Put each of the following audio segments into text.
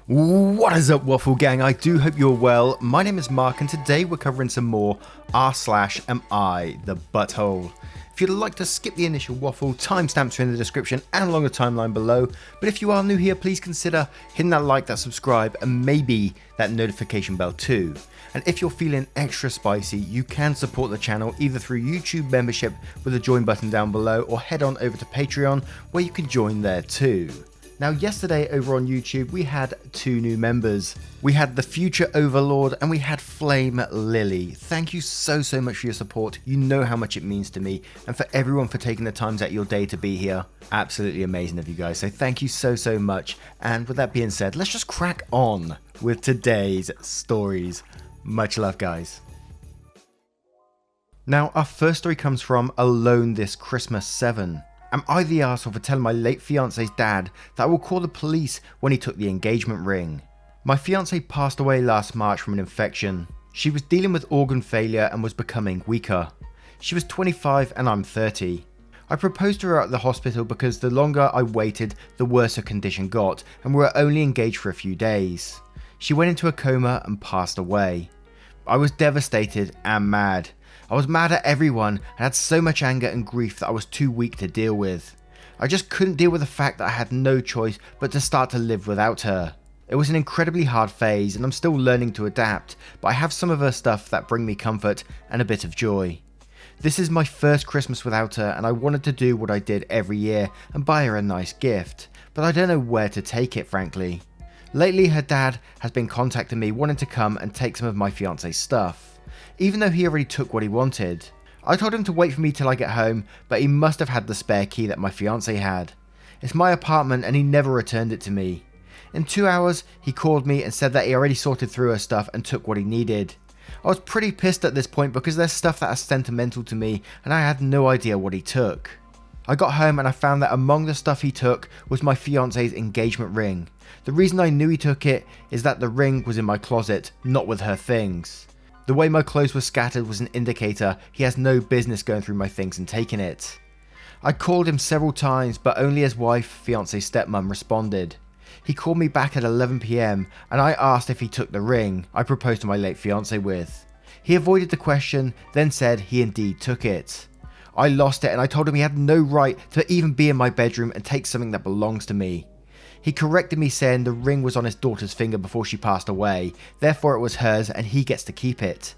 What is up, Waffle Gang? I do hope you're well. My name is Mark, and today we're covering some more r/am I the butthole. If you'd like to skip the initial waffle, timestamps are in the description and along the timeline below. But if you are new here, please consider hitting that like, that subscribe, and maybe that notification bell too. And if you're feeling extra spicy, you can support the channel either through YouTube membership with the join button down below, or head on over to Patreon where you can join there too. Now, yesterday over on YouTube, we had two new members. We had the Future Overlord and we had Flame Lily. Thank you so much for your support. You know how much it means to me, and for everyone for taking the times out of your day to be here. Absolutely amazing of you guys. So thank you so much. And with that being said, let's just crack on with today's stories. Much love, guys. Now, our first story comes from Alone This Christmas 7. Am I the arsehole for telling my late fiance's dad that I will call the police when he took the engagement ring? My fiancée passed away last March from an infection. She was dealing with organ failure and was becoming weaker. She was 25 and I'm 30. I proposed to her at the hospital because the longer I waited, the worse her condition got, and we were only engaged for a few days. She went into a coma and passed away. I was devastated and mad. I was mad at everyone and had so much anger and grief that I was too weak to deal with. I just couldn't deal with the fact that I had no choice but to start to live without her. It was an incredibly hard phase and I'm still learning to adapt, but I have some of her stuff that bring me comfort and a bit of joy. This is my first Christmas without her, and I wanted to do what I did every year and buy her a nice gift, but I don't know where to take it, frankly. Lately, her dad has been contacting me wanting to come and take some of my fiance's stuff, even though he already took what he wanted. I told him to wait for me till I get home, but he must have had the spare key that my fiancée had. It's my apartment and he never returned it to me. In 2 hours, he called me and said that he already sorted through her stuff and took what he needed. I was pretty pissed at this point because there's stuff that is sentimental to me and I had no idea what he took. I got home and I found that among the stuff he took was my fiancé's engagement ring. The reason I knew he took it is that the ring was in my closet, not with her things. The way my clothes were scattered was an indicator he has no business going through my things and taking it. I called him several times, but only his wife, fiancé's stepmom, responded. He called me back at 11 PM and I asked if he took the ring I proposed to my late fiancée with. He avoided the question, then said he indeed took it. I lost it and I told him he had no right to even be in my bedroom and take something that belongs to me. He corrected me, saying the ring was on his daughter's finger before she passed away, therefore it was hers and he gets to keep it.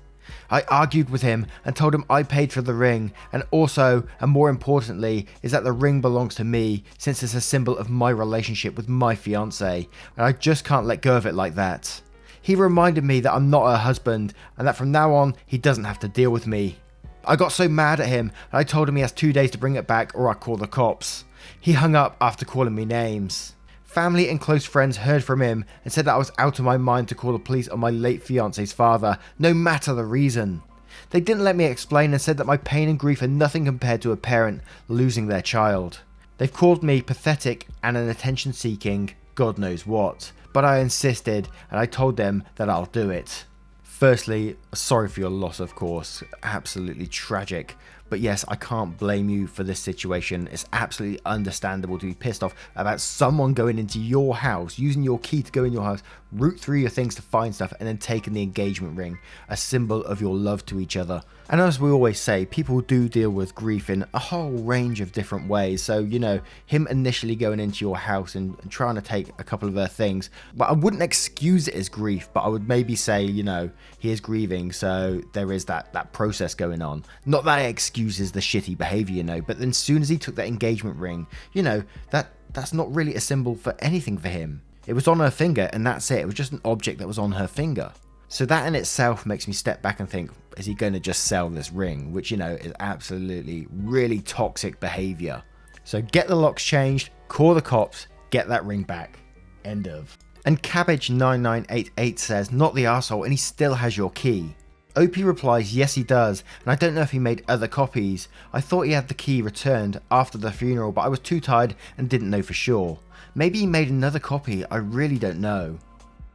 I argued with him and told him I paid for the ring, and also, and more importantly, is that the ring belongs to me since it's a symbol of my relationship with my fiancée, and I just can't let go of it like that. He reminded me that I'm not her husband and that from now on he doesn't have to deal with me. I got so mad at him and I told him he has 2 days to bring it back or I'll call the cops. He hung up after calling me names. Family and close friends heard from him and said that I was out of my mind to call the police on my late fiancé's father, no matter the reason. They didn't let me explain and said that my pain and grief are nothing compared to a parent losing their child. They've called me pathetic and an attention-seeking God knows what, but I insisted and I told them that I'll do it. Firstly, sorry for your loss, of course, absolutely tragic. But yes, I can't blame you for this situation. It's absolutely understandable to be pissed off about someone going into your house, using your key to go in your house, root through your things to find stuff, and then taking the engagement ring, a symbol of your love to each other. And as we always say, people do deal with grief in a whole range of different ways. So, you know, him initially going into your house and trying to take a couple of her things, but I wouldn't excuse it as grief, but I would maybe say, you know, he is grieving, so there is that process going on. Not that it excuses the shitty behavior, you know, but then as soon as he took that engagement ring, you know, that's not really a symbol for anything for him. It was on her finger and that's it. It was just an object that was on her finger. So that in itself makes me step back and think, is he going to just sell this ring? Which, you know, is absolutely really toxic behavior. So get the locks changed, call the cops, get that ring back. End of. And Cabbage9988 says, not the arsehole, and he still has your key. OP replies, yes he does, and I don't know if he made other copies. I thought he had the key returned after the funeral, but I was too tired and didn't know for sure. Maybe he made another copy, I really don't know.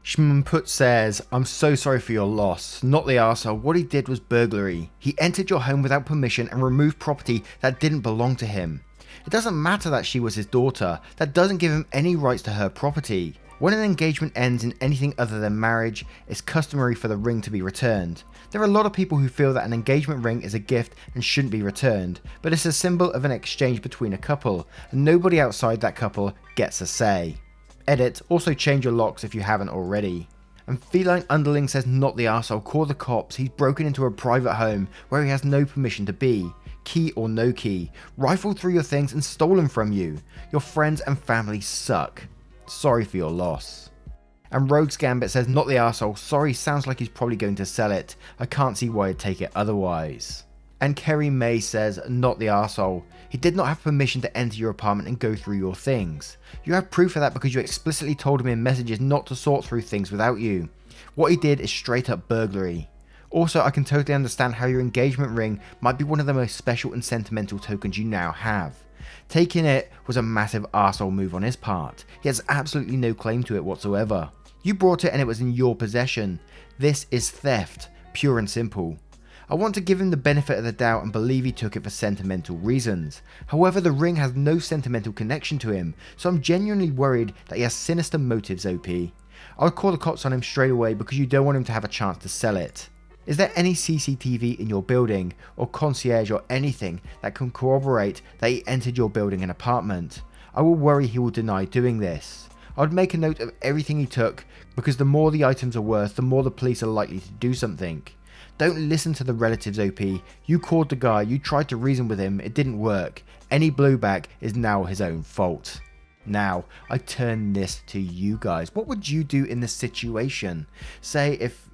Shmput says, I'm so sorry for your loss. Not the arsehole, what he did was burglary. He entered your home without permission and removed property that didn't belong to him. It doesn't matter that she was his daughter, that doesn't give him any rights to her property. When an engagement ends in anything other than marriage, it's customary for the ring to be returned. There are a lot of people who feel that an engagement ring is a gift and shouldn't be returned, but it's a symbol of an exchange between a couple, and nobody outside that couple gets a say. Edit, also change your locks if you haven't already. And Feline Underling says not the arsehole, call the cops, he's broken into a private home where he has no permission to be. Key or no key, rifled through your things and stolen from you. Your friends and family suck. Sorry for your loss. And Rogue's Gambit says not the arsehole, sorry, sounds like he's probably going to sell it. I can't see why he'd take it otherwise. And Kerry May says not the arsehole, he did not have permission to enter your apartment and go through your things. You have proof of that because you explicitly told him in messages not to sort through things without you. What he did is straight up burglary. Also, I can totally understand how your engagement ring might be one of the most special and sentimental tokens you now have. Taking it was a massive arsehole move on his part. He has absolutely no claim to it whatsoever. You brought it and it was in your possession. This is theft, pure and simple. I want to give him the benefit of the doubt and believe he took it for sentimental reasons. However, the ring has no sentimental connection to him, so I'm genuinely worried that he has sinister motives, OP. I'll call the cops on him straight away because you don't want him to have a chance to sell it. Is there any CCTV in your building, or concierge or anything that can corroborate that he entered your building and apartment? I will worry he will deny doing this. I would make a note of everything he took, because the more the items are worth, the more the police are likely to do something. Don't listen to the relatives, OP. You called the guy, you tried to reason with him, it didn't work. Any blowback is now his own fault. Now, I turn this to you guys. What would you do in this situation? Say if,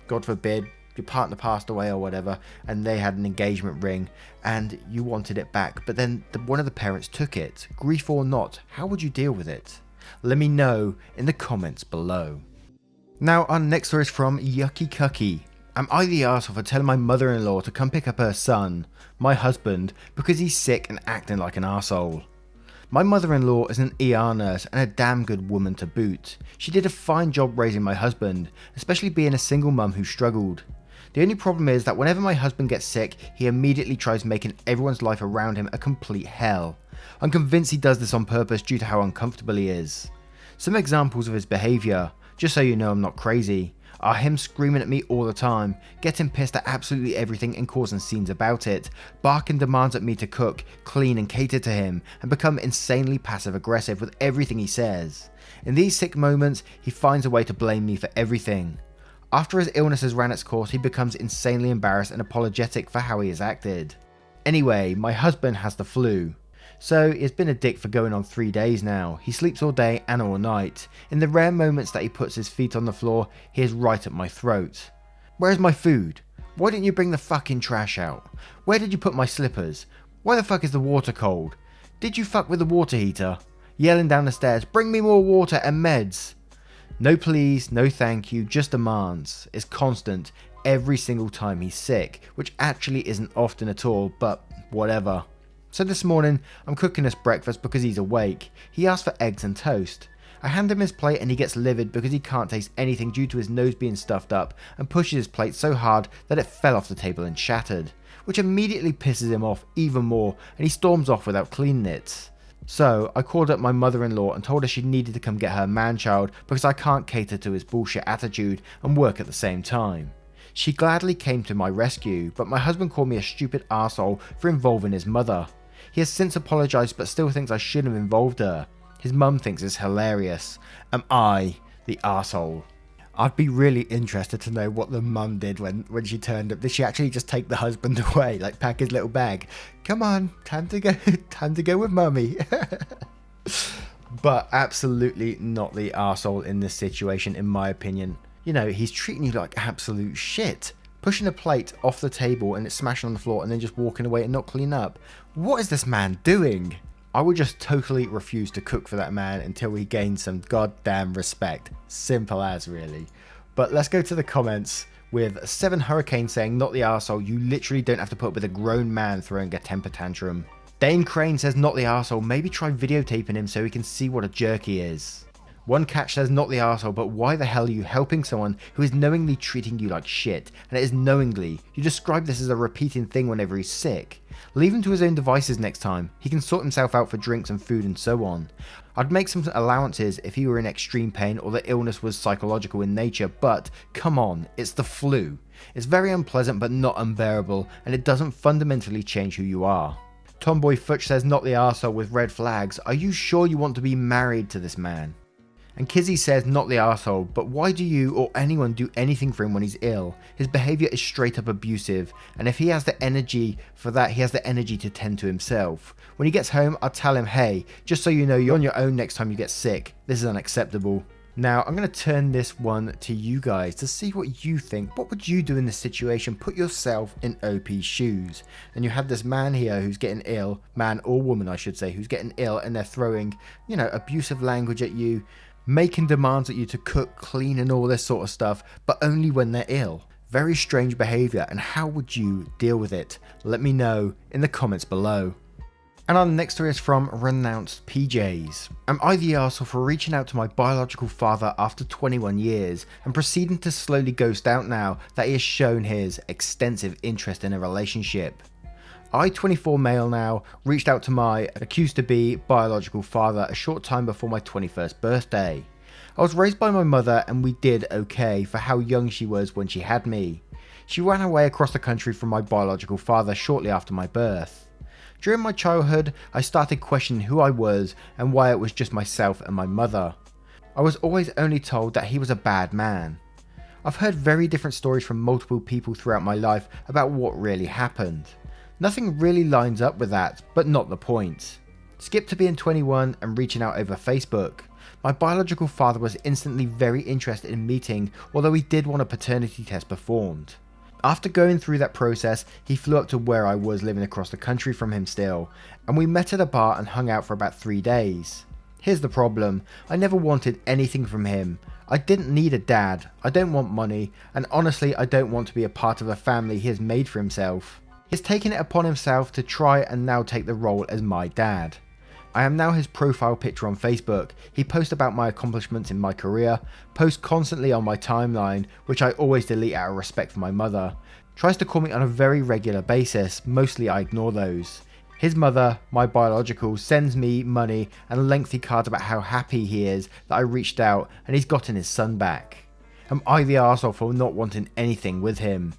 God forbid, your partner passed away or whatever, and they had an engagement ring, and you wanted it back, but then one of the parents took it. Grief or not, how would you deal with it? Let me know in the comments below. Now, our next story is from Yucky Cucky. Am I the arsehole for telling my mother-in-law to come pick up her son, my husband, because he's sick and acting like an arsehole? My mother-in-law is an ER nurse and a damn good woman to boot. She did a fine job raising my husband, especially being a single mum who struggled. The only problem is that whenever my husband gets sick, he immediately tries making everyone's life around him a complete hell. I'm convinced he does this on purpose due to how uncomfortable he is. Some examples of his behaviour, just so you know I'm not crazy, are him screaming at me all the time, getting pissed at absolutely everything and causing scenes about it, barking demands at me to cook, clean and cater to him, and become insanely passive aggressive with everything he says. In these sick moments, he finds a way to blame me for everything. After his illness has ran its course, he becomes insanely embarrassed and apologetic for how he has acted. Anyway, my husband has the flu. So he's been a dick for going on 3 days now. He sleeps all day and all night. In the rare moments that he puts his feet on the floor, he is right at my throat. Where's my food? Why didn't you bring the fucking trash out? Where did you put my slippers? Why the fuck is the water cold? Did you fuck with the water heater? Yelling down the stairs, bring me more water and meds. No please, no thank you, just demands. It's constant every single time he's sick, which actually isn't often at all, but whatever. So this morning, I'm cooking us breakfast because he's awake. He asks for eggs and toast. I hand him his plate and he gets livid because he can't taste anything due to his nose being stuffed up and pushes his plate so hard that it fell off the table and shattered, which immediately pisses him off even more and he storms off without cleaning it. So I called up my mother-in-law and told her she needed to come get her man-child because I can't cater to his bullshit attitude and work at the same time. She gladly came to my rescue, but my husband called me a stupid arsehole for involving his mother. He has since apologised but still thinks I shouldn't have involved her. His mum thinks it's hilarious. Am I the arsehole? I'd be really interested to know what the mum did when she turned up. Did she actually just take the husband away, like pack his little bag? Come on, time to go with mummy. But absolutely not the arsehole in this situation, in my opinion. He's treating you like absolute shit. Pushing a plate off the table and it's smashing on the floor and then just walking away and not clean up. What is this man doing? I would just totally refuse to cook for that man until he gains some goddamn respect. Simple as, really. But let's go to the comments with 7 Hurricane saying, not the arsehole, you literally don't have to put up with a grown man throwing a temper tantrum. Dane Crane says, not the arsehole, maybe try videotaping him so he can see what a jerk he is. One catch says not the arsehole, but why the hell are you helping someone who is knowingly treating you like shit? And it is knowingly. You describe this as a repeating thing whenever he's sick. Leave him to his own devices next time. He can sort himself out for drinks and food and so on. I'd make some allowances if he were in extreme pain or the illness was psychological in nature, but come on, it's the flu. It's very unpleasant but not unbearable, and it doesn't fundamentally change who you are. Tomboy Futch says not the arsehole with red flags. Are you sure you want to be married to this man? And Kizzy says not the arsehole, but why do you or anyone do anything for him when he's ill? His behaviour is straight up abusive, and if he has the energy for that, he has the energy to tend to himself. When he gets home, I'll tell him, hey, just so you know, you're on your own next time you get sick. This is unacceptable. Now, I'm going to turn this one to you guys to see what you think. What would you do in this situation? Put yourself in OP's shoes. And you have this man here who's getting ill, man or woman I should say, who's getting ill, and they're throwing, abusive language at you, making demands at you to cook, clean and all this sort of stuff, but only when they're ill. Very strange behaviour, and how would you deal with it? Let me know in the comments below. And our next story is from Renounced PJs. Am I the arsehole for reaching out to my biological father after 21 years and proceeding to slowly ghost out now that he has shown his extensive interest in a relationship? I, 24 male now, reached out to my accused-to-be biological father a short time before my 21st birthday. I was raised by my mother and we did okay for how young she was when she had me. She ran away across the country from my biological father shortly after my birth. During my childhood, I started questioning who I was and why it was just myself and my mother. I was always only told that he was a bad man. I've heard very different stories from multiple people throughout my life about what really happened. Nothing really lines up with that, but not the point. Skip to being 21 and reaching out over Facebook. My biological father was instantly very interested in meeting, although he did want a paternity test performed. After going through that process, he flew up to where I was living across the country from him still, and we met at a bar and hung out for about 3 days. Here's the problem, I never wanted anything from him. I didn't need a dad, I don't want money, and honestly I don't want to be a part of a family he has made for himself. He's taken it upon himself to try and now take the role as my dad. I am now his profile picture on Facebook. He posts about my accomplishments in my career, posts constantly on my timeline, which I always delete out of respect for my mother. Tries to call me on a very regular basis, mostly I ignore those. His mother, my biological, sends me money and lengthy cards about how happy he is that I reached out and he's gotten his son back. Am I the arsehole for not wanting anything with him?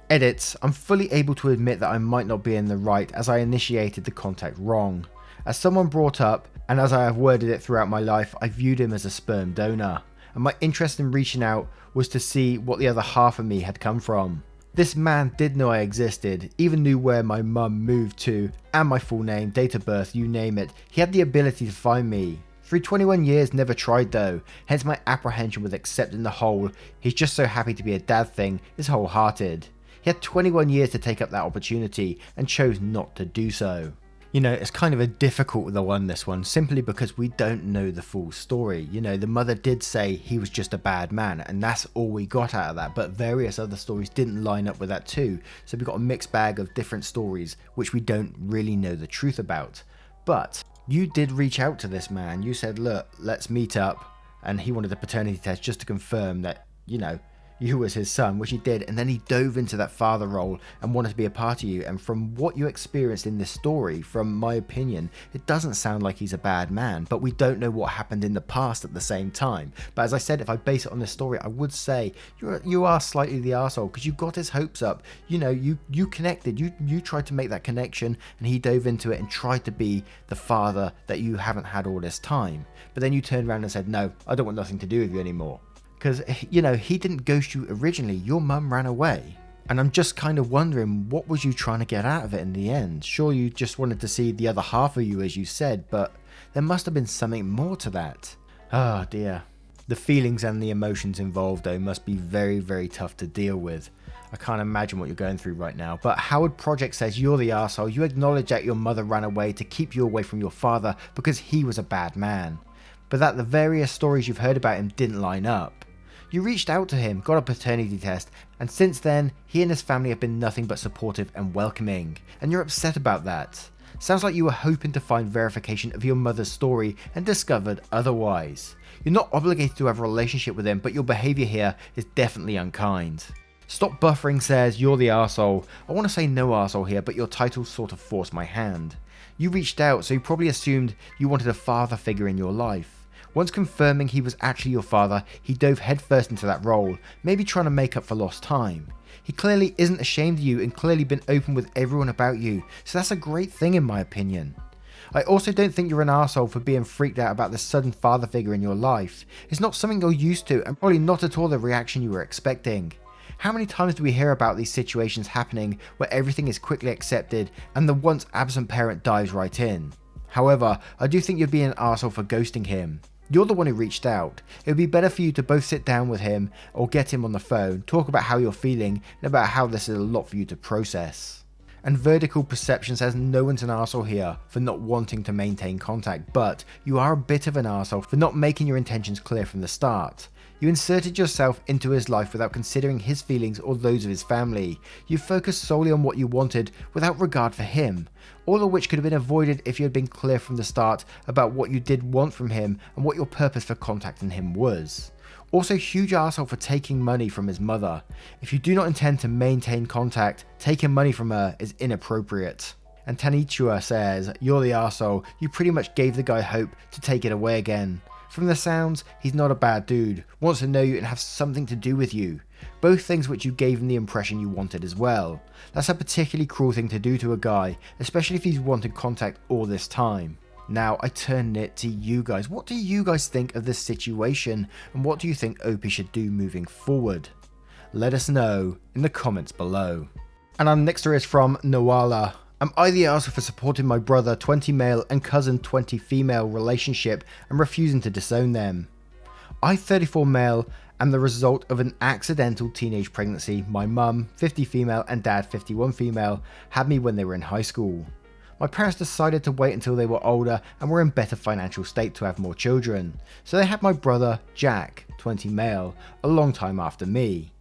Edits, I'm fully able to admit that I might not be in the right as I initiated the contact wrong. As someone brought up, and as I have worded it throughout my life, I viewed him as a sperm donor, and my interest in reaching out was to see what the other half of me had come from. This man did know I existed, even knew where my mum moved to, and my full name, date of birth, you name it. He had the ability to find me. Through 21 years, never tried though, hence my apprehension with accepting the whole "he's just so happy to be a dad" thing is wholehearted. He had 21 years to take up that opportunity, and chose not to do so. It's kind of a difficult one, this one, simply because we don't know the full story. The mother did say he was just a bad man, and that's all we got out of that, but various other stories didn't line up with that too. So we've got a mixed bag of different stories, which we don't really know the truth about. But you did reach out to this man. You said, look, let's meet up, and he wanted a paternity test just to confirm that, you was his son, which he did, and then he dove into that father role and wanted to be a part of you. And from what you experienced in this story, from my opinion, it doesn't sound like he's a bad man, but we don't know what happened in the past at the same time. But as I said, if I base it on this story, I would say you are slightly the arsehole, because you got his hopes up. You connected, you tried to make that connection, and he dove into it and tried to be the father that you haven't had all this time. But then you turned around and said, no, I don't want nothing to do with you anymore. Because, he didn't ghost you originally, your mum ran away. And I'm just kind of wondering, what was you trying to get out of it in the end? Sure, you just wanted to see the other half of you, as you said, but there must have been something more to that. Oh dear. The feelings and the emotions involved, though, must be very, very tough to deal with. I can't imagine what you're going through right now. But Howard Project says you're the arsehole. You acknowledge that your mother ran away to keep you away from your father because he was a bad man. But that the various stories you've heard about him didn't line up. You reached out to him, got a paternity test, and since then, he and his family have been nothing but supportive and welcoming, and you're upset about that. Sounds like you were hoping to find verification of your mother's story and discovered otherwise. You're not obligated to have a relationship with him, but your behaviour here is definitely unkind. Stop Buffering says, you're the arsehole. I want to say no arsehole here, but your title sort of forced my hand. You reached out, so you probably assumed you wanted a father figure in your life. Once confirming he was actually your father, he dove headfirst into that role, maybe trying to make up for lost time. He clearly isn't ashamed of you and clearly been open with everyone about you, so that's a great thing in my opinion. I also don't think you're an arsehole for being freaked out about the sudden father figure in your life. It's not something you're used to and probably not at all the reaction you were expecting. How many times do we hear about these situations happening where everything is quickly accepted and the once absent parent dives right in? However, I do think you'd be an arsehole for ghosting him. You're the one who reached out. It would be better for you to both sit down with him or get him on the phone, talk about how you're feeling and about how this is a lot for you to process. And Vertical Perception says no one's an arsehole here for not wanting to maintain contact, but you are a bit of an arsehole for not making your intentions clear from the start. You inserted yourself into his life without considering his feelings or those of his family. You focused solely on what you wanted without regard for him, all of which could have been avoided if you had been clear from the start about what you did want from him and what your purpose for contacting him was. Also, huge arsehole for taking money from his mother. If you do not intend to maintain contact, taking money from her is inappropriate. And Tanichua says, you're the arsehole, you pretty much gave the guy hope to take it away again. From the sounds, he's not a bad dude, wants to know you and have something to do with you. Both things which you gave him the impression you wanted as well. That's a particularly cruel thing to do to a guy, especially if he's wanted contact all this time. Now I turn it to you guys. What do you guys think of this situation and what do you think Opie should do moving forward? Let us know in the comments below. And our next story is from Noala. Am I the arsehole for supporting my brother 20 male and cousin 20 female relationship and refusing to disown them? I 34 male am the result of an accidental teenage pregnancy. My mum 50 female and dad 51 female had me when they were in high school. My parents decided to wait until they were older and were in better financial state to have more children, so they had my brother Jack 20 male a long time after me.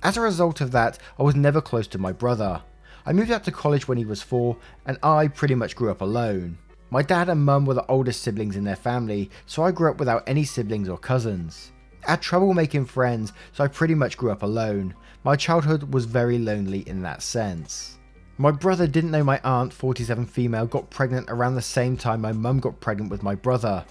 As a result of that, I was never close to my brother. I moved out to college when he was 4 and I pretty much grew up alone. My dad and mum were the oldest siblings in their family, so I grew up without any siblings or cousins. I had trouble making friends, so I pretty much grew up alone. My childhood was very lonely in that sense. My brother didn't know my aunt 47 female got pregnant around the same time my mum got pregnant with my brother.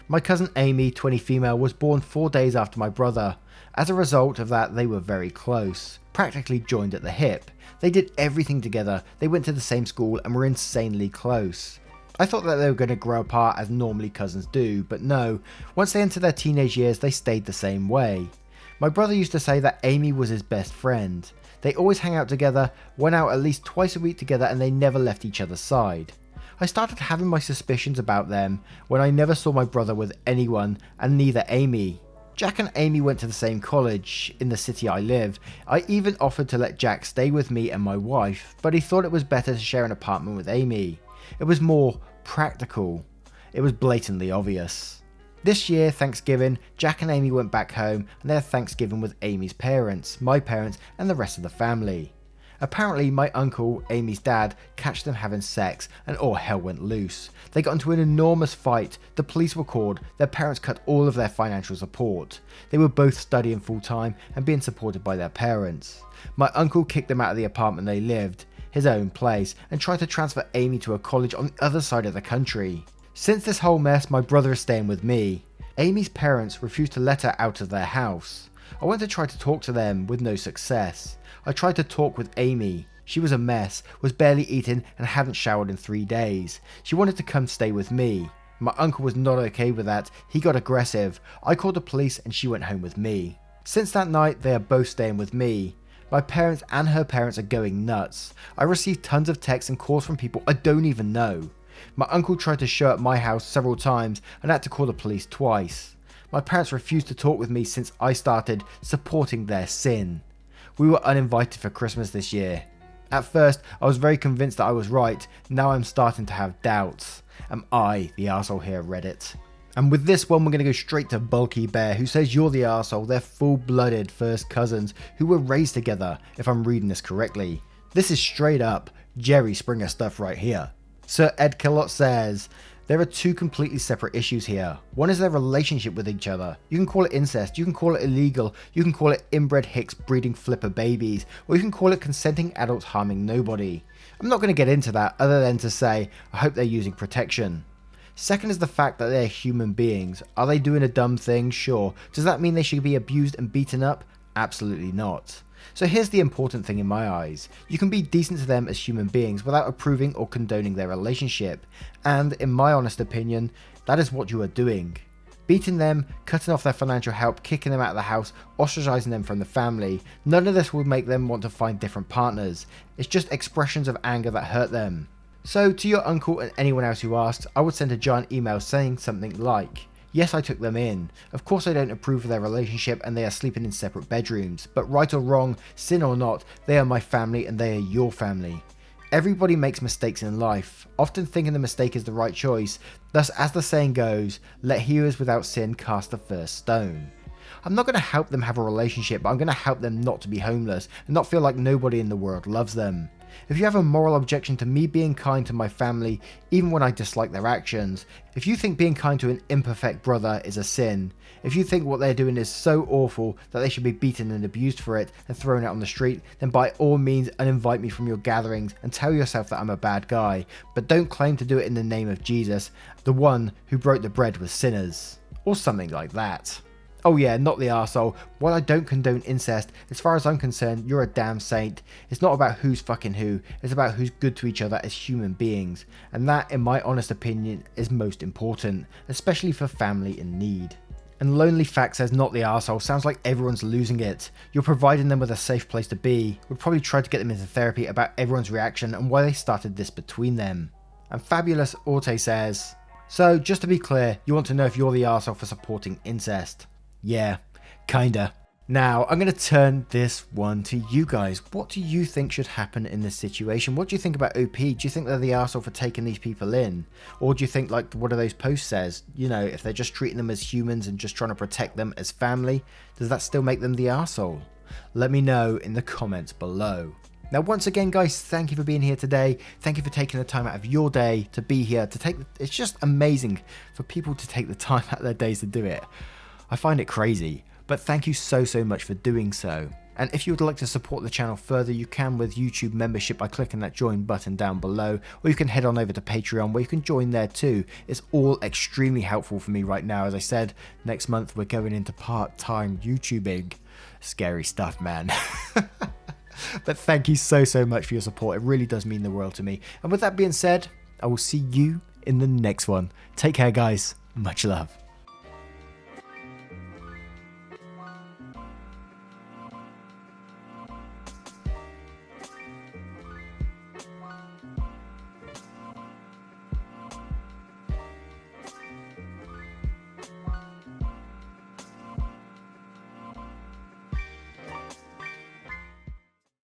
My cousin Amy 20 female was born 4 days after my brother. As a result of that, they were very close, practically joined at the hip. They did everything together, they went to the same school and were insanely close. I thought that they were going to grow apart as normally cousins do, but no, once they entered their teenage years they stayed the same way. My brother used to say that Amy was his best friend. They always hang out together, went out at least twice a week together and they never left each other's side. I started having my suspicions about them when I never saw my brother with anyone and neither Amy. Jack and Amy went to the same college in the city I live. I even offered to let Jack stay with me and my wife, but he thought it was better to share an apartment with Amy. It was more practical. It was blatantly obvious. This year, Thanksgiving, Jack and Amy went back home and they had Thanksgiving with Amy's parents, my parents and the rest of the family. Apparently my uncle, Amy's dad, catched them having sex and all hell went loose. They got into an enormous fight, the police were called, their parents cut all of their financial support. They were both studying full time and being supported by their parents. My uncle kicked them out of the apartment they lived, his own place, and tried to transfer Amy to a college on the other side of the country. Since this whole mess, my brother is staying with me. Amy's parents refused to let her out of their house. I went to try to talk to them with no success. I tried to talk with Amy. She was a mess, was barely eating and hadn't showered in 3 days. She wanted to come stay with me. My uncle was not okay with that. He got aggressive. I called the police and she went home with me. Since that night, they are both staying with me. My parents and her parents are going nuts. I received tons of texts and calls from people I don't even know. My uncle tried to show up my house several times and had to call the police twice. My parents refused to talk with me since I started supporting their sin. We were uninvited for Christmas this year. At first, I was very convinced that I was right. Now I'm starting to have doubts. Am I the arsehole here, Reddit? And with this one, we're going to go straight to Bulky Bear, who says you're the arsehole. They're full-blooded first cousins who were raised together, if I'm reading this correctly. This is straight up Jerry Springer stuff right here. Sir Ed Kellott says, There are two completely separate issues here. One is their relationship with each other. You can call it incest, you can call it illegal, you can call it inbred hicks breeding flipper babies, or you can call it consenting adults harming nobody. I'm not going to get into that other than to say, I hope they're using protection. Second is the fact that they're human beings. Are they doing a dumb thing? Sure. Does that mean they should be abused and beaten up? Absolutely not. So here's the important thing in my eyes. You can be decent to them as human beings without approving or condoning their relationship. And in my honest opinion, that is what you are doing. Beating them, cutting off their financial help, kicking them out of the house, ostracizing them from the family, none of this will make them want to find different partners. It's just expressions of anger that hurt them. So to your uncle and anyone else who asks, I would send a giant email saying something like, yes, I took them in. Of course I don't approve of their relationship and they are sleeping in separate bedrooms. But right or wrong, sin or not, they are my family and they are your family. Everybody makes mistakes in life, often thinking the mistake is the right choice. Thus, as the saying goes, let he who is without sin cast the first stone. I'm not going to help them have a relationship, but I'm going to help them not to be homeless and not feel like nobody in the world loves them. If you have a moral objection to me being kind to my family, even when I dislike their actions, if you think being kind to an imperfect brother is a sin, if you think what they're doing is so awful that they should be beaten and abused for it and thrown out on the street, then by all means uninvite me from your gatherings and tell yourself that I'm a bad guy, but don't claim to do it in the name of Jesus, the one who broke the bread with sinners, or something like that. Oh yeah, not the arsehole. While I don't condone incest, as far as I'm concerned, you're a damn saint. It's not about who's fucking who, it's about who's good to each other as human beings. And that, in my honest opinion, is most important, especially for family in need. And Lonely Fact says not the arsehole sounds like everyone's losing it. You're providing them with a safe place to be. Would probably try to get them into therapy about everyone's reaction and why they started this between them. And Fabulous Orte says, so just to be clear, you want to know if you're the arsehole for supporting incest. Yeah, kinda. Now, I'm going to turn this one to you guys. What do you think should happen in this situation? What do you think about OP? Do you think they're the arsehole for taking these people in? Or do you think, like one of those posts says, you know, if they're just treating them as humans and just trying to protect them as family, does that still make them the arsehole? Let me know in the comments below. Now, once again, guys, thank you for being here today. Thank you for taking the time out of your day to be here. It's just amazing for people to take the time out of their days to do it. I find it crazy, but thank you so much for doing so. And if you would like to support the channel further, you can with YouTube membership by clicking that join button down below, or you can head on over to Patreon where you can join there too. It's all extremely helpful for me right now. As I said, next month we're going into part-time YouTubing. Scary stuff, man. But thank you so much for your support. It really does mean the world to me. And with that being said, I will see you in the next one. Take care, guys. Much love.